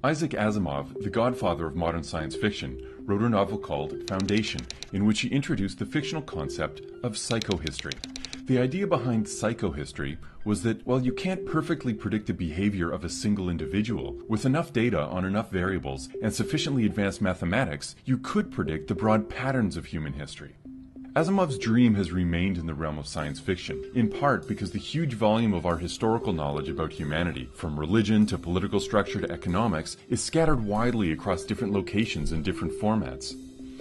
Isaac Asimov, the godfather of modern science fiction, wrote a novel called Foundation, in which he introduced the fictional concept of psychohistory. The idea behind psychohistory was that while you can't perfectly predict the behavior of a single individual, with enough data on enough variables and sufficiently advanced mathematics, you could predict the broad patterns of human history. Asimov's dream has remained in the realm of science fiction, in part because the huge volume of our historical knowledge about humanity, from religion to political structure to economics, is scattered widely across different locations and different formats.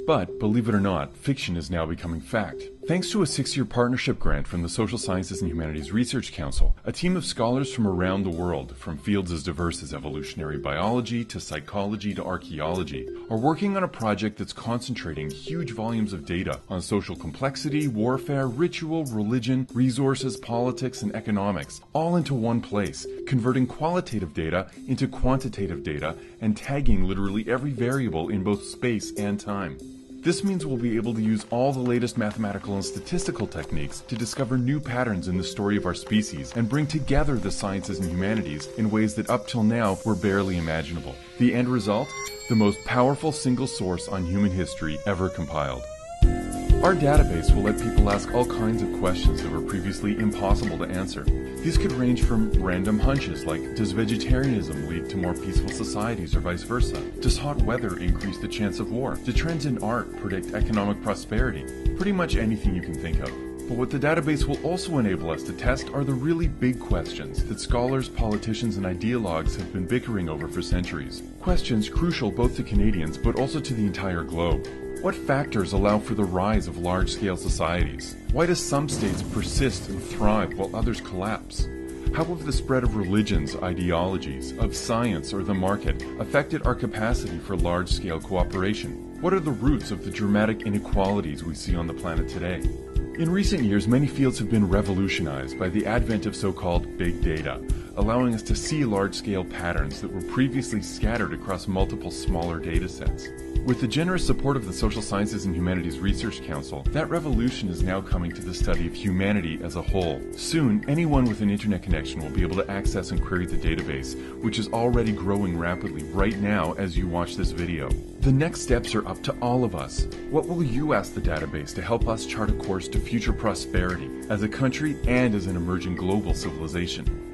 But, believe it or not, fiction is now becoming fact. Thanks to a 6-year partnership grant from the Social Sciences and Humanities Research Council, a team of scholars from around the world, from fields as diverse as evolutionary biology to psychology to archaeology, are working on a project that's concentrating huge volumes of data on social complexity, warfare, ritual, religion, resources, politics, and economics, all into one place, converting qualitative data into quantitative data and tagging literally every variable in both space and time. This means we'll be able to use all the latest mathematical and statistical techniques to discover new patterns in the story of our species and bring together the sciences and humanities in ways that up till now were barely imaginable. The end result? The most powerful single source on human history ever compiled. Our database will let people ask all kinds of questions that were previously impossible to answer. These could range from random hunches like, does vegetarianism lead to more peaceful societies or vice versa? Does hot weather increase the chance of war? Do trends in art predict economic prosperity? Pretty much anything you can think of. But what the database will also enable us to test are the really big questions that scholars, politicians, and ideologues have been bickering over for centuries. Questions crucial both to Canadians but also to the entire globe. What factors allow for the rise of large-scale societies? Why do some states persist and thrive while others collapse? How have the spread of religions, ideologies, of science, or the market affected our capacity for large-scale cooperation? What are the roots of the dramatic inequalities we see on the planet today? In recent years, many fields have been revolutionized by the advent of so-called big data, allowing us to see large-scale patterns that were previously scattered across multiple smaller data sets. With the generous support of the Social Sciences and Humanities Research Council, that revolution is now coming to the study of humanity as a whole. Soon, anyone with an internet connection will be able to access and query the database, which is already growing rapidly right now as you watch this video. The next steps are up to all of us. What will you ask the database to help us chart a course to future prosperity as a country and as an emerging global civilization?